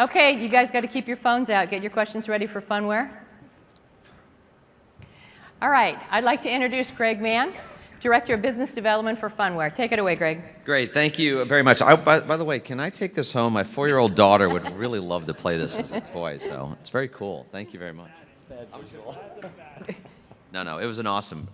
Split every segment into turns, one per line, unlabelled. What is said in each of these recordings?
Okay, you guys got to keep your phones out. Get your questions ready for Phunware. All right, I'd like to introduce Greg Mann, Director of Business Development for Phunware. Take it away, Greg.
Great, thank you very much. By the way, can I take this home? My 4-year-old daughter would really love to play this as a toy, so it's very cool. Thank you very much. No, it was an awesome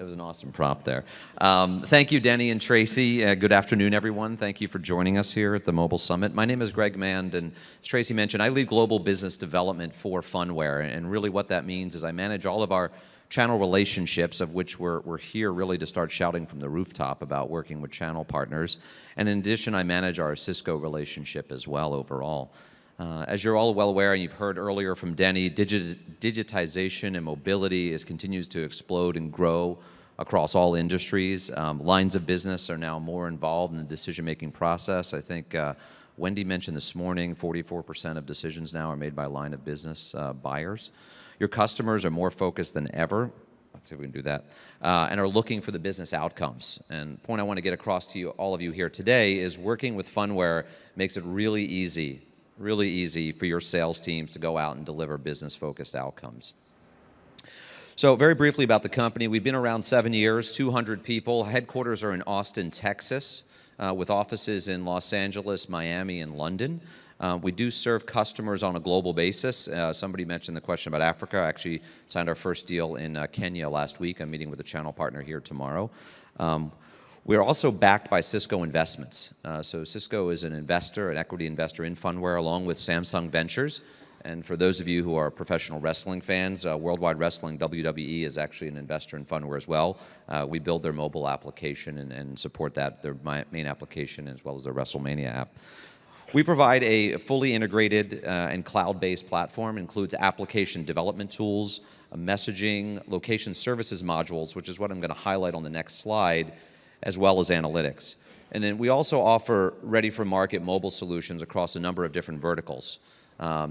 prop there. Thank you, Denny and Tracy. Good afternoon, everyone. Thank you for joining us here at the Mobile Summit. My name is Greg Mann, and as Tracy mentioned, I lead global business development for Phunware, and really what that means is I manage all of our channel relationships, of which we're here really to start shouting from the rooftop about working with channel partners. And in addition, I manage our Cisco relationship as well overall. As you're all well aware, and you've heard earlier from Denny, digitization and mobility continues to explode and grow across all industries. Lines of business are now more involved in the decision-making process. I think Wendy mentioned this morning, 44% of decisions now are made by line of business buyers. Your customers are more focused than ever. Let's see if we can do that. And are looking for the business outcomes. And the point I want to get across to you, all of you here today, is working with Phunware makes it really easy for your sales teams to go out and deliver business-focused outcomes. So very briefly about the company, we've been around 7 years, 200 people. Headquarters are in Austin, Texas, with offices in Los Angeles, Miami, and London. We do serve customers on a global basis. Somebody mentioned the question about Africa. I actually signed our first deal in Kenya last week. I'm meeting with a channel partner here tomorrow. We're also backed by Cisco Investments. So Cisco is an investor, an equity investor in Phunware, along with Samsung Ventures. And for those of you who are professional wrestling fans, Worldwide Wrestling, WWE, is actually an investor in Phunware as well. We build their mobile application and support that, their main application, as well as their WrestleMania app. We provide a fully integrated and cloud-based platform. It includes application development tools, messaging, location services modules, which is what I'm going to highlight on the next slide, as well as analytics. And then we also offer ready-for-market mobile solutions across a number of different verticals.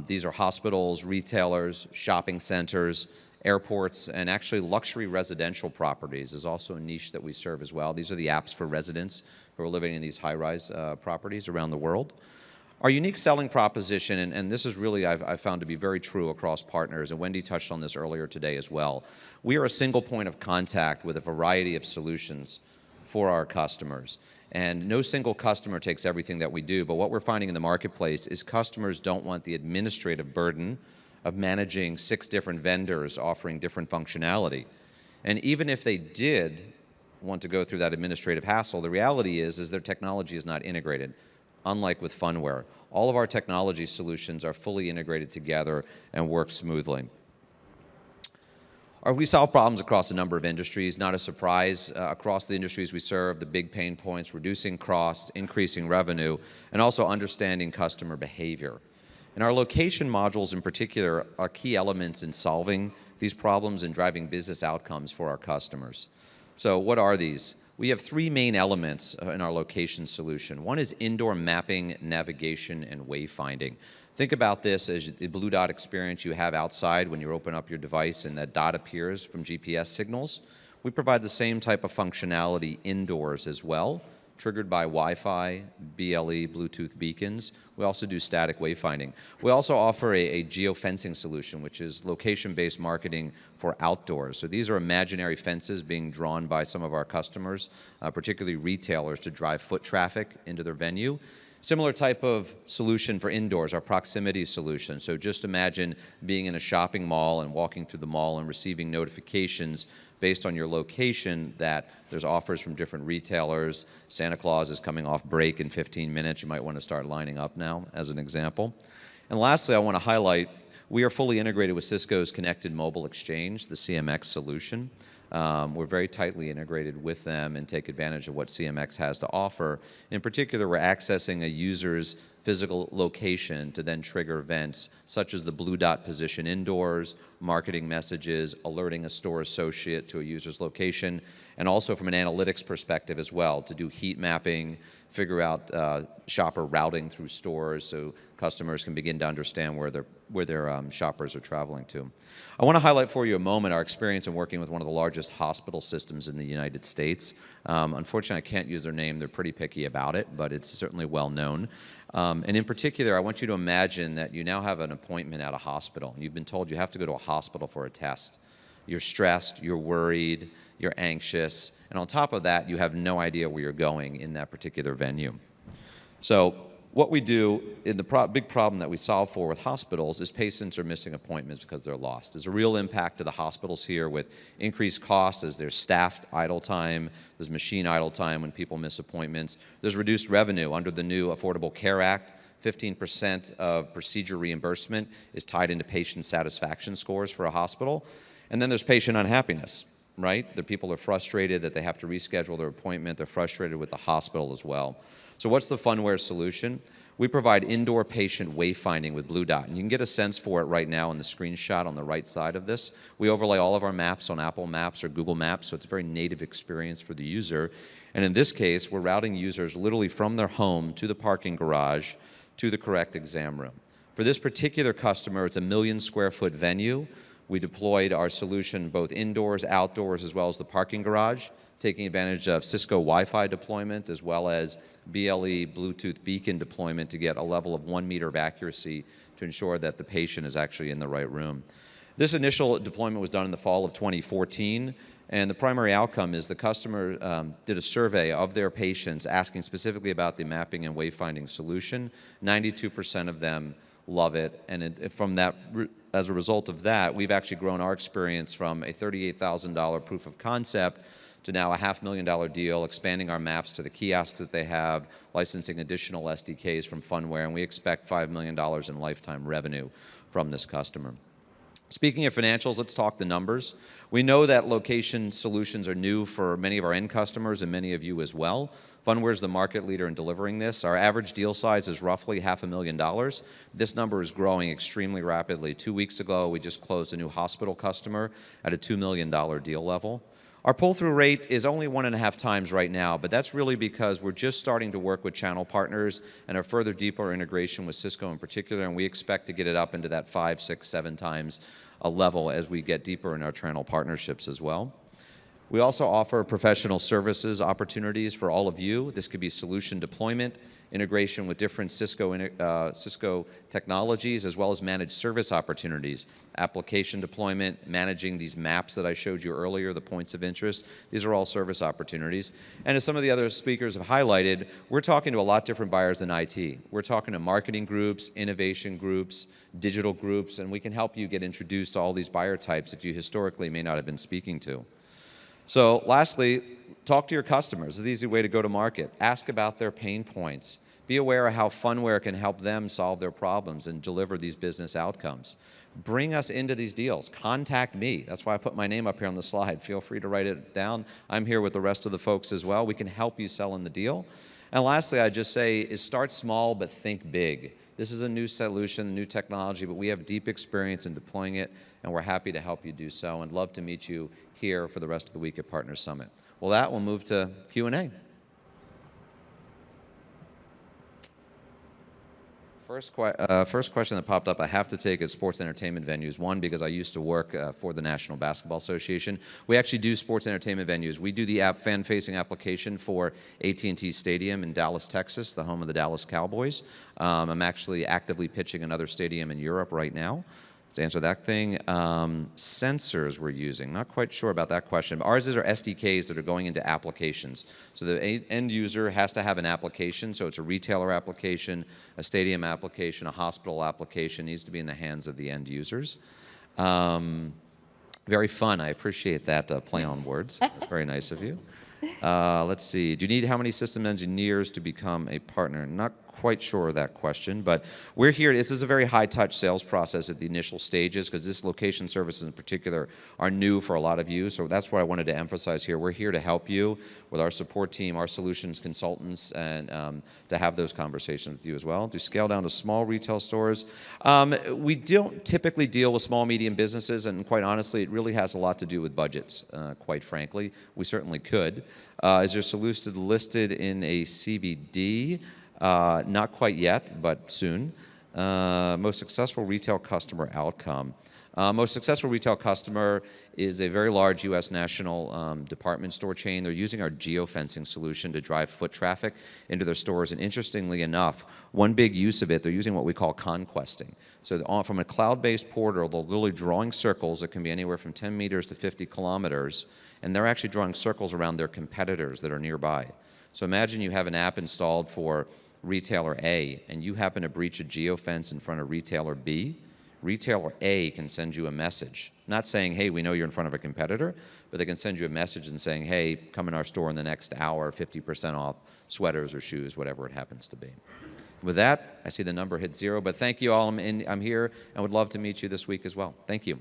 These are hospitals, retailers, shopping centers, airports, and actually luxury residential properties is also a niche that we serve as well. These are the apps for residents who are living in these high-rise properties around the world. Our unique selling proposition, and this is really I've found to be very true across partners, and Wendy touched on this earlier today as well. We are a single point of contact with a variety of solutions for our customers. And no single customer takes everything that we do, but what we're finding in the marketplace is customers don't want the administrative burden of managing 6 different vendors offering different functionality. And even if they did want to go through that administrative hassle, the reality is their technology is not integrated, unlike with Phunware. All of our technology solutions are fully integrated together and work smoothly. We solve problems across a number of industries. Not a surprise, across the industries we serve, the big pain points, reducing costs, increasing revenue, and also understanding customer behavior. And our location modules in particular are key elements in solving these problems and driving business outcomes for our customers. So what are these? We have 3 main elements in our location solution. One is indoor mapping, navigation, and wayfinding. Think about this as the blue dot experience you have outside when you open up your device and that dot appears from GPS signals. We provide the same type of functionality indoors as well, triggered by Wi-Fi, BLE, Bluetooth beacons. We also do static wayfinding. We also offer a geofencing solution, which is location-based marketing for outdoors. So these are imaginary fences being drawn by some of our customers, particularly retailers, to drive foot traffic into their venue. Similar type of solution for indoors, our proximity solution. So just imagine being in a shopping mall and walking through the mall and receiving notifications based on your location that there's offers from different retailers. Santa Claus is coming off break in 15 minutes. You might want to start lining up now, as an example. And lastly, I want to highlight, we are fully integrated with Cisco's Connected Mobile Exchange, the CMX solution. We're very tightly integrated with them and take advantage of what CMX has to offer. In particular, we're accessing a user's physical location to then trigger events such as the blue dot position indoors, marketing messages, alerting a store associate to a user's location, and also from an analytics perspective as well, to do heat mapping, figure out shopper routing through stores so customers can begin to understand where their shoppers are traveling to. I want to highlight for you a moment our experience in working with one of the largest hospital systems in the United States. Unfortunately, I can't use their name. They're pretty picky about it, but it's certainly well known. And in particular, I want you to imagine that you now have an appointment at a hospital, and you've been told you have to go to a hospital for a test. You're stressed, you're worried, you're anxious, and on top of that, you have no idea where you're going in that particular venue. So what we do, in the big problem that we solve for with hospitals is patients are missing appointments because they're lost. There's a real impact to the hospitals here with increased costs as there's staffed idle time, there's machine idle time when people miss appointments. There's reduced revenue under the new Affordable Care Act. 15% of procedure reimbursement is tied into patient satisfaction scores for a hospital. And then there's patient unhappiness, right? The people are frustrated that they have to reschedule their appointment. They're frustrated with the hospital as well. So what's the Phunware solution? We provide indoor patient wayfinding with Blue Dot, and you can get a sense for it right now in the screenshot on the right side of this. We overlay all of our maps on Apple Maps or Google Maps, so it's a very native experience for the user. And in this case, we're routing users literally from their home to the parking garage to the correct exam room. For this particular customer, it's a 1 million square foot venue. We deployed our solution both indoors, outdoors, as well as the parking garage, taking advantage of Cisco Wi-Fi deployment as well as BLE Bluetooth beacon deployment to get a level of 1 meter of accuracy to ensure that the patient is actually in the right room. This initial deployment was done in the fall of 2014, and the primary outcome is the customer did a survey of their patients asking specifically about the mapping and wayfinding solution. 92% of them love it, and as a result of that, we've actually grown our experience from a $38,000 proof of concept to now a $500,000 deal, expanding our maps to the kiosks that they have, licensing additional SDKs from Phunware, and we expect $5 million in lifetime revenue from this customer. Speaking of financials, let's talk the numbers. We know that location solutions are new for many of our end customers and many of you as well. Phunware is the market leader in delivering this. Our average deal size is roughly $500,000. This number is growing extremely rapidly. 2 weeks ago, we just closed a new hospital customer at a $2 million deal level. Our pull-through rate is only 1.5 times right now, but that's really because we're just starting to work with channel partners and a further deeper integration with Cisco in particular, and we expect to get it up into that 5, 6, 7 times a level as we get deeper in our channel partnerships as well. We also offer professional services opportunities for all of you. This could be solution deployment, integration with different Cisco technologies, as well as managed service opportunities, application deployment, managing these maps that I showed you earlier, the points of interest. These are all service opportunities. And as some of the other speakers have highlighted, we're talking to a lot different buyers than IT. We're talking to marketing groups, innovation groups, digital groups, and we can help you get introduced to all these buyer types that you historically may not have been speaking to. So lastly, talk to your customers. It's an easy way to go to market. Ask about their pain points. Be aware of how Phunware can help them solve their problems and deliver these business outcomes. Bring us into these deals. Contact me. That's why I put my name up here on the slide. Feel free to write it down. I'm here with the rest of the folks as well. We can help you sell in the deal. And lastly, I just say is start small but think big. This is a new solution, new technology, but we have deep experience in deploying it, and we're happy to help you do so and love to meet you here for the rest of the week at Partners Summit. Well, that will move to Q&A. First question that popped up, I have to take at sports entertainment venues. One, because I used to work for the National Basketball Association. We actually do sports entertainment venues. We do the fan-facing application for AT&T Stadium in Dallas, Texas, the home of the Dallas Cowboys. I'm actually actively pitching another stadium in Europe right now. To answer that thing, sensors we're using. Not quite sure about that question. Ours are SDKs that are going into applications. So the end user has to have an application, so it's a retailer application, a stadium application, a hospital application, needs to be in the hands of the end users. Very fun. I appreciate that play on words. That's very nice of you. Let's see. Do you need how many system engineers to become a partner? Not quite sure of that question, but we're here. This is a very high-touch sales process at the initial stages because this location services in particular are new for a lot of you, so that's what I wanted to emphasize here. We're here to help you with our support team, our solutions consultants, and to have those conversations with you as well. To scale down to small retail stores. We don't typically deal with small, medium businesses, and quite honestly, it really has a lot to do with budgets, quite frankly. We certainly could. Is your solution listed in a CBD? Not quite yet, but soon. Most successful retail customer outcome. Most successful retail customer is a very large U.S. national department store chain. They're using our geofencing solution to drive foot traffic into their stores. And interestingly enough, one big use of it, they're using what we call conquesting. So from a cloud-based portal, they're literally drawing circles that can be anywhere from 10 meters to 50 kilometers, and they're actually drawing circles around their competitors that are nearby. So imagine you have an app installed for retailer A, and you happen to breach a geofence in front of retailer B. Retailer A can send you a message, not saying, hey, we know you're in front of a competitor, but they can send you a message and saying, hey, come in our store in the next hour, 50% off sweaters or shoes, whatever it happens to be. With that, I see the number hit 0, but thank you all. I'm here and would love to meet you this week as well. Thank you.